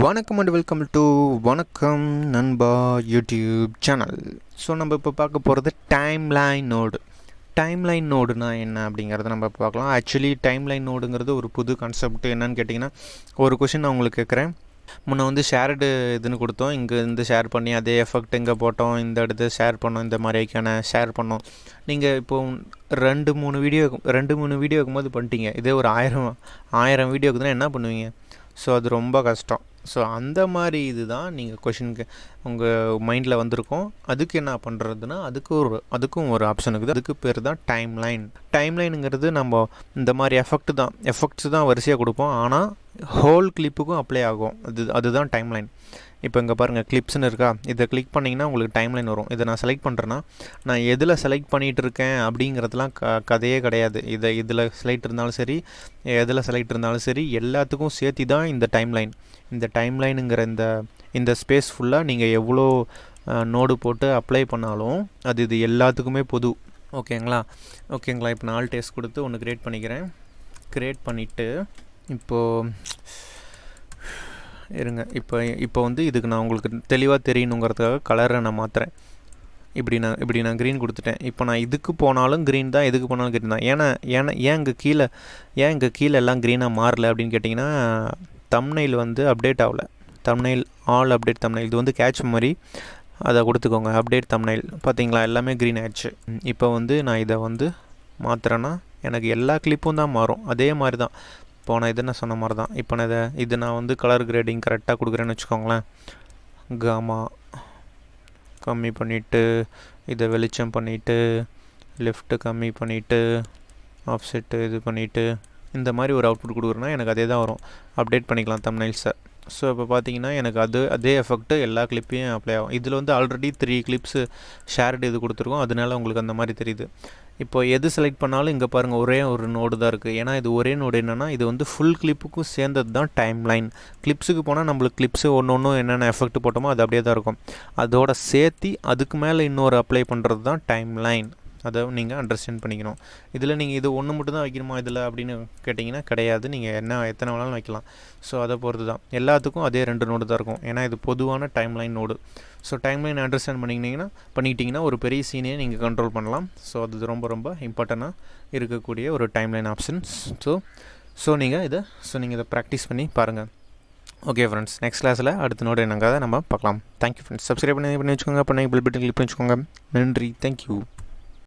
வணக்கம் and welcome to வணக்கம் நண்பா யூடியூப் சேனல். ஸோ நம்ம இப்போ பார்க்க போகிறது டைம்லைன் நோடு. டைம்லைன் நோடுனா என்ன அப்படிங்கிறத நம்ம பார்க்கலாம். ஆக்சுவலி டைம்லைன் நோடுங்கிறது ஒரு புது கான்செப்ட். என்னன்னு கேட்டிங்கன்னா, ஒரு கொஷின் நான் உங்களுக்கு கேட்குறேன். முன்ன ஷேர்டு இதுன்னு கொடுத்தோம், இங்கே இருந்து ஷேர் பண்ணி அதே எஃபெக்ட் இங்கே போட்டோம், இந்த இடத்து ஷேர் பண்ணோம், இந்த மாதிரிக்கான ஷேர் பண்ணோம். நீங்கள் இப்போது ரெண்டு மூணு வீடியோ இருக்கும்போது பண்ணிட்டீங்க. இதே ஒரு ஆயிரம் வீடியோக்கு தான் என்ன பண்ணுவீங்க? ஸோ அது ரொம்ப கஷ்டம். ஸோ அந்த மாதிரி இதுதான் நீங்கள் கொஷினுக்கு உங்கள் மைண்டில் வந்திருக்கோம். அதுக்கு என்ன பண்ணுறதுன்னா, அதுக்கும் ஒரு ஆப்ஷன் இருக்குது. அதுக்கு பேர் தான் டைம்லைன். டைம்லைனுங்கிறது நம்ம இந்த மாதிரி எஃபெக்ட்ஸ் தான் வரிசையாக கொடுப்போம். ஆனால் ஹோல் கிளிப்புக்கும் அப்ளை ஆகும். அதுதான் டைம்லைன். இப்போ இங்கே பாருங்கள், கிளிப்ஸ்னு இருக்கா, இதை கிளிக் பண்ணிங்கன்னா உங்களுக்கு டைம்லைன் வரும். இதை நான் செலக்ட் பண்ணுறேன்னா, நான் எதில் செலக்ட் பண்ணிகிட்டு இருக்கேன் அப்படிங்கிறதுலாம் கதையே கிடையாது. இதில் செலக்ட் இருந்தாலும் சரி, எதில் செலக்ட் இருந்தாலும் சரி, எல்லாத்துக்கும் சேர்த்து தான் இந்த டைம்லைன். இந்த டைம்லைனுங்கிற இந்த ஸ்பேஸ் ஃபுல்லாக நீங்கள் எவ்வளோ நோடு போட்டு அப்ளை பண்ணாலும் இது எல்லாத்துக்குமே பொது. ஓகேங்களா? இப்போ நான் ஆல் டேஸ்ட் கொடுத்து ஒன்று க்ரியேட் பண்ணிக்கிறேன். க்ரியேட் பண்ணிவிட்டு இப்போது இருங்க. இப்போ இதுக்கு நான் உங்களுக்கு தெளிவாக தெரியணுங்கிறதுக்காக கலரை நான் மாற்றுறேன். இப்படி நான் க்ரீன் கொடுத்துட்டேன். இப்போ நான் இதுக்கு போனாலும் க்ரீன் தான், எதுக்கு போனாலும் க்ரீன் தான். ஏன் இங்கே கீழே எல்லாம் க்ரீனாக மாறல அப்படின்னு கேட்டிங்கன்னா, தம்ப்நெயில் அப்டேட் ஆகலை. தம்ப்நெயில் ஆல் அப்டேட் தம்ப்நெயில் இது கேட்ச் மாதிரி அதை கொடுத்துக்கோங்க. அப்டேட் தம்ப்நெயில் பார்த்தீங்களா, எல்லாமே க்ரீன் ஆயிடுச்சு. இப்போ நான் இதை மாற்றுறேன்னா எனக்கு எல்லா கிளிப்பும் தான் மாறும். அதே மாதிரி தான் இப்போ நான் நான் சொன்ன மாதிரி தான். இப்போ நான் கலர் கிரேடிங் கரெக்டாக கொடுக்குறேன்னு வச்சுக்கோங்களேன். காமா கம்மி பண்ணிவிட்டு, இதை வெளிச்சம் பண்ணிவிட்டு, லெஃப்ட்டு கம்மி பண்ணிவிட்டு, ஆஃப்செட்டு இது பண்ணிவிட்டு, இந்த மாதிரி ஒரு அவுட்புட் கொடுக்குறேன்னா எனக்கு அதே தான் வரும். அப்டேட் பண்ணிக்கலாம் தம்ப்நெயில்ஸை. ஸோ இப்போ பார்த்தீங்கன்னா எனக்கு அதே எஃபெக்ட்டு எல்லா கிளிப்பையும் அப்ளை ஆகும். இதில் ஆல்ரெடி 3 கிளிப்ஸு ஷேர்டு இது கொடுத்துருக்கோம். அதனால உங்களுக்கு அந்த மாதிரி தெரியுது. இப்போ எது செலக்ட் பண்ணாலும் இங்கே பாருங்கள், ஒரே ஒரு நோடு தான் இருக்குது. ஏன்னா இது ஒரே நோடு. என்னென்னா, இது ஃபுல் கிளிப்புக்கும் சேர்ந்தது தான் டைம்லைன். கிளிப்ஸுக்கு போனால் நம்மளுக்கு கிளிப்ஸு ஒன்று என்னென்ன எஃபெக்ட் போட்டோமோ அது அப்படியே தான் இருக்கும். அதோட சேர்த்தி அதுக்கு மேலே இன்னொரு அப்ளை பண்ணுறது தான் டைம்லைன். அதை நீங்கள் அண்டர்ஸ்டாண்ட் பண்ணிக்கணும். இதில் நீங்கள் இது ஒன்று மட்டும் தான் வைக்கணுமா இதில் அப்படின்னு கேட்டிங்கன்னா கிடையாது. நீங்கள் எத்தனை வேணாலும் வைக்கலாம். ஸோ அதை பொறுத்து தான். எல்லாத்துக்கும் அதே 2 நோடு தான் இருக்கும். ஏன்னா இது பொதுவான timeline node. So timeline understand பண்ணிக்கிட்டிங்கன்னா ஒரு பெரிய சீனையே நீங்கள் கண்ட்ரோல் பண்ணலாம். ஸோ அது ரொம்ப ரொம்ப இம்பார்ட்டண்ட்டாக இருக்கக்கூடிய ஒரு டைம்லைன் ஆப்ஷன்ஸ். ஸோ நீங்கள் இதை ப்ராக்டிஸ் பண்ணி பாருங்கள். ஓகே ஃப்ரெண்ட்ஸ், நெக்ஸ்ட் கிளாஸில் அடுத்த நோடு என்னங்கிறத நம்ம பார்க்கலாம். Thank you friends. சப்ஸ்கிரைப் பண்ணி வச்சுக்கோங்க. பண்ணி பெல் பட்டன் கிளிக் பண்ணி வச்சுக்கோங்க. நன்றி. தேங்க்யூ.